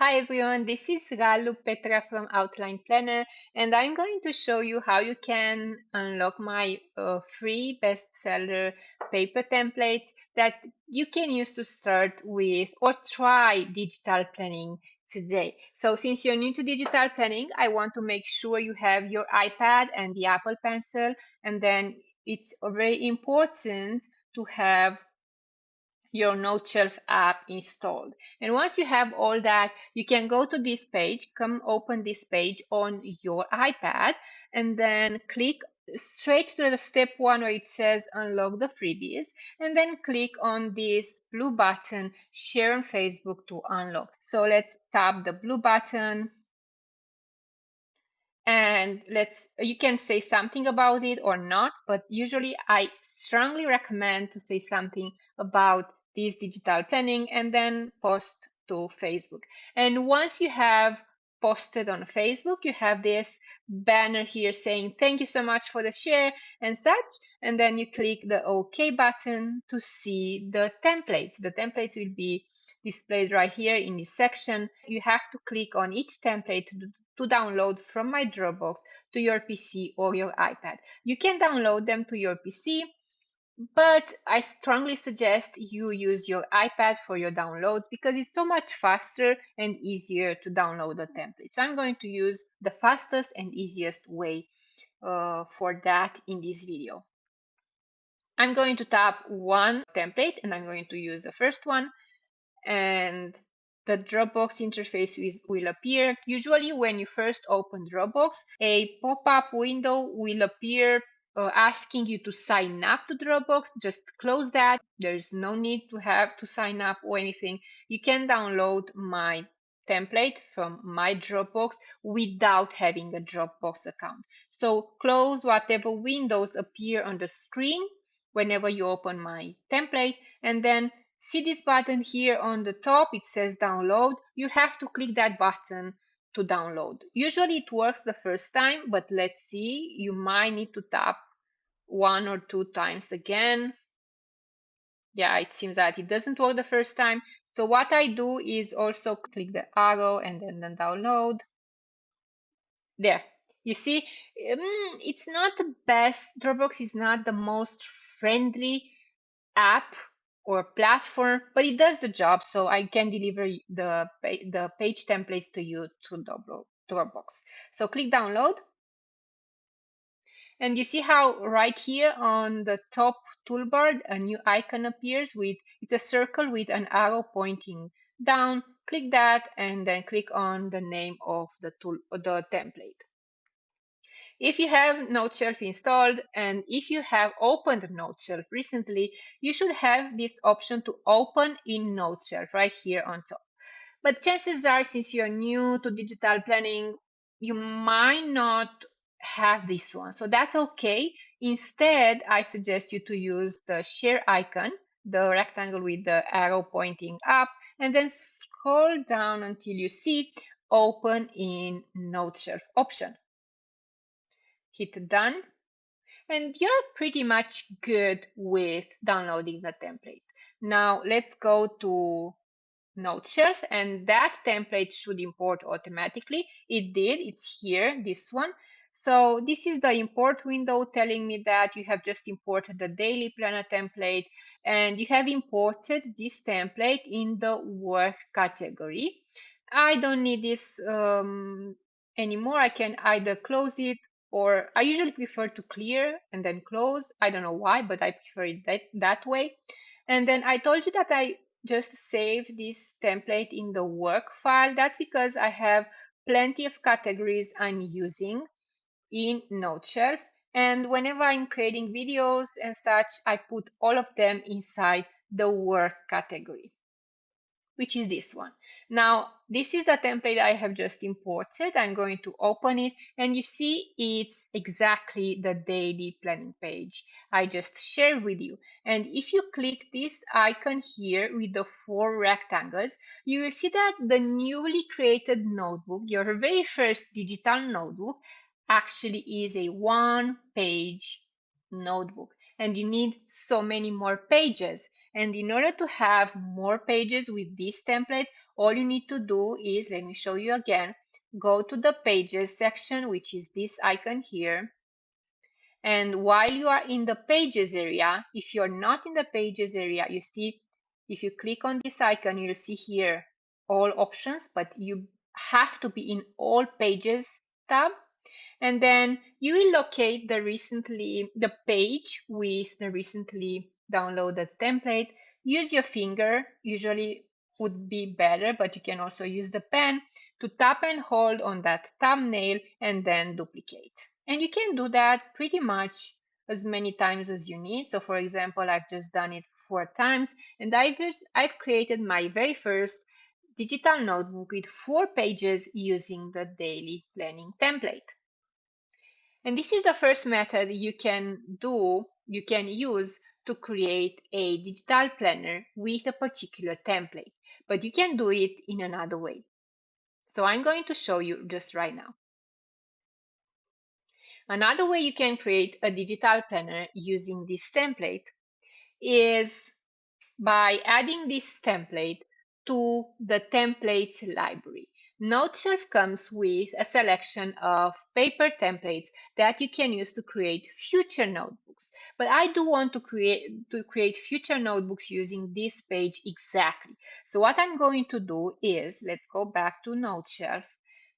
Hi everyone, this is Ralu Petra from Outline Planner, and I'm going to show you how you can unlock my free bestseller paper templates that you can use to start with or try digital planning today. So since you're new to digital planning, I want to make sure you have your iPad and the Apple Pencil, and then it's very important to have your Noteshelf app installed. And once you have all that, you can go to this page, come open this page on your iPad, and then click straight to the step 1 where it says unlock the freebies, and then click on this blue button, share on Facebook to unlock. So let's tap the blue button, and you can say something about it or not, but usually I strongly recommend to say something about this digital planning and then post to Facebook. And once you have posted on Facebook, you have this banner here saying thank you so much for the share and such, and then you click the OK button to see the templates. The templates will be displayed right here in this section. You have to click on each template to download from my Dropbox to your PC or your iPad. You can download them to your PC, but I strongly suggest you use your iPad for your downloads because it's so much faster and easier to download the template. So I'm going to use the fastest and easiest way for that in this video. I'm going to tap one template and I'm going to use the first one, and the Dropbox interface will appear. Usually when you first open Dropbox, a pop-up window will appear asking you to sign up to Dropbox. Just close that. There's no need to have to sign up or anything. You can download my template from my Dropbox without having a Dropbox account. So close whatever windows appear on the screen whenever you open my template, and then see this button here on the top, it says download. You have to click that button to download. Usually it works the first time, but let's see, you might need to tap 1 or 2 times again. Yeah, it seems that it doesn't work the first time. So what I do is also click the arrow and then download. There, you see, it's not the best. Dropbox is not the most friendly app or platform, but it does the job, so I can deliver the page templates to you to Dropbox. So click download, and you see how right here on the top toolbar a new icon appears with it's a circle with an arrow pointing down. Click that and then click on the name of the template. If you have Noteshelf installed and if you have opened Noteshelf recently, you should have this option to open in Noteshelf right here on top. But chances are, since you're new to digital planning, you might not have this one. So that's okay. Instead, I suggest you to use the share icon, the rectangle with the arrow pointing up, and then scroll down until you see open in Noteshelf option. Hit done, and you're pretty much good with downloading the template. Now let's go to Noteshelf, and that template should import automatically. It did, it's here, this one. So this is the import window telling me that you have just imported the daily planner template, and you have imported this template in the work category. I don't need this anymore. I can either close it, or I usually prefer to clear and then close. I don't know why, but I prefer it that way. And then I told you that I just saved this template in the work file. That's because I have plenty of categories I'm using in Noteshelf. And whenever I'm creating videos and such, I put all of them inside the work category, which is this one. Now, this is the template I have just imported. I'm going to open it, and you see it's exactly the daily planning page I just shared with you. And if you click this icon here with the 4 rectangles, you will see that the newly created notebook, your very first digital notebook, actually is a 1-page notebook, and you need so many more pages. And in order to have more pages with this template, all you need to do is, let me show you again, go to the pages section, which is this icon here. And while you are in the pages area, if you're not in the pages area, you see, if you click on this icon, you'll see here all options, but you have to be in all pages tab. And then you will locate the page with the recently downloaded template. Use your finger, usually would be better, but you can also use the pen to tap and hold on that thumbnail and then duplicate. And you can do that pretty much as many times as you need. So for example, I've just done it 4 times, and I've created my very first digital notebook with 4 pages using the daily planning template. And this is the first method you can use to create a digital planner with a particular template, but you can do it in another way. So I'm going to show you just right now. Another way you can create a digital planner using this template is by adding this template to the templates library. Noteshelf comes with a selection of paper templates that you can use to create future notebooks. But I do want to create future notebooks using this page exactly. So what I'm going to do is, let's go back to Noteshelf.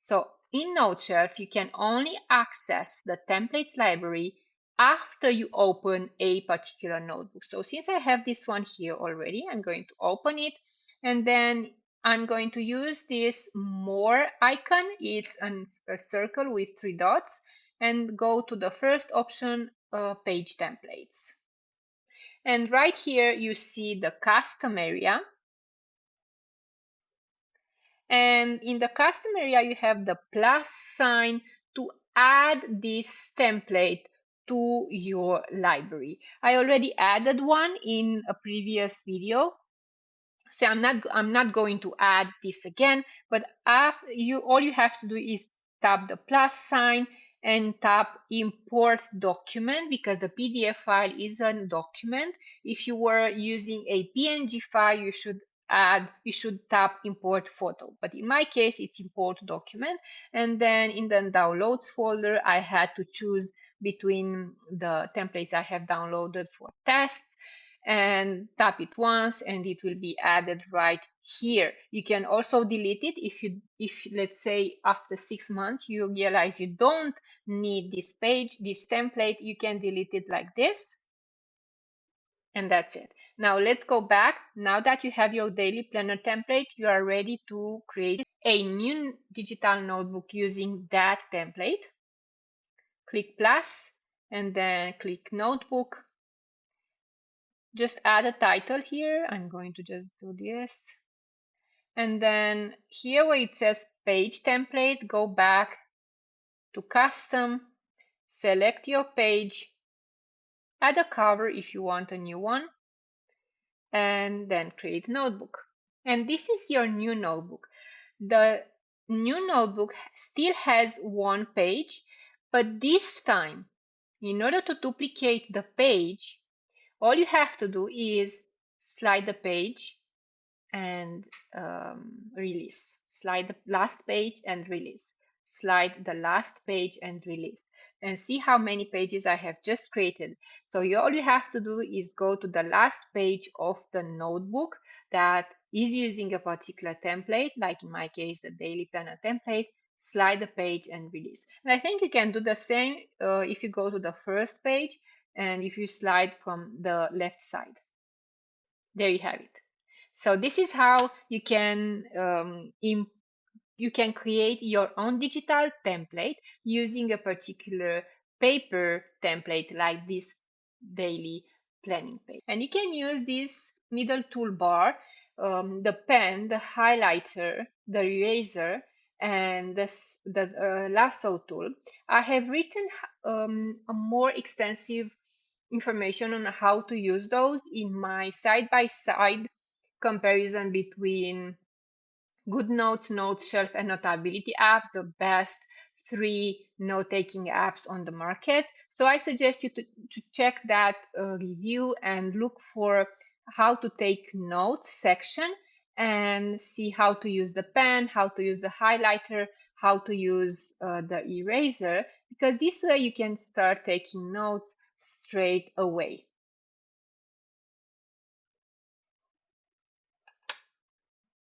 So in Noteshelf, you can only access the templates library after you open a particular notebook. So since I have this one here already, I'm going to open it, and then I'm going to use this more icon. It's a circle with 3 dots, and go to the first option, page templates. And right here you see the custom area. And in the custom area, you have the plus sign to add this template to your library. I already added one in a previous video, so I'm not going to add this again, but all you have to do is tap the plus sign and tap import document, because the PDF file is a document. If you were using a PNG file, you should tap import photo, but in my case it's import document. And then in the downloads folder, I had to choose between the templates I have downloaded for tests, and tap it once and it will be added right here. You can also delete it if let's say after 6 months you realize you don't need this template, you can delete it like this. And that's it. Now let's go back. Now that you have your daily planner template, you are ready to create a new digital notebook using that template. Click plus and then click notebook. Just add a title here. I'm going to just do this. And then here where it says page template, go back to custom, select your page, add a cover if you want a new one, and then create notebook. And this is your new notebook. The new notebook still has 1 page, but this time, in order to duplicate the page, all you have to do is slide the page and release. Slide the last page and release. Slide the last page and release. And see how many pages I have just created. So all you have to do is go to the last page of the notebook that is using a particular template, like in my case, the daily planner template, slide the page and release. And I think you can do the same if you go to the first page and if you slide from the left side. There you have it. So this is how you can create your own digital template using a particular paper template like this daily planning page. And you can use this middle toolbar, the pen, the highlighter, the eraser, and the lasso tool. I have written a more extensive information on how to use those in my side-by-side comparison between Goodnotes, Noteshelf, and Notability apps, the best 3 note-taking apps on the market. So I suggest you to check that review and look for how to take notes section and see how to use the pen, how to use the highlighter, how to use the eraser, because this way you can start taking notes straight away.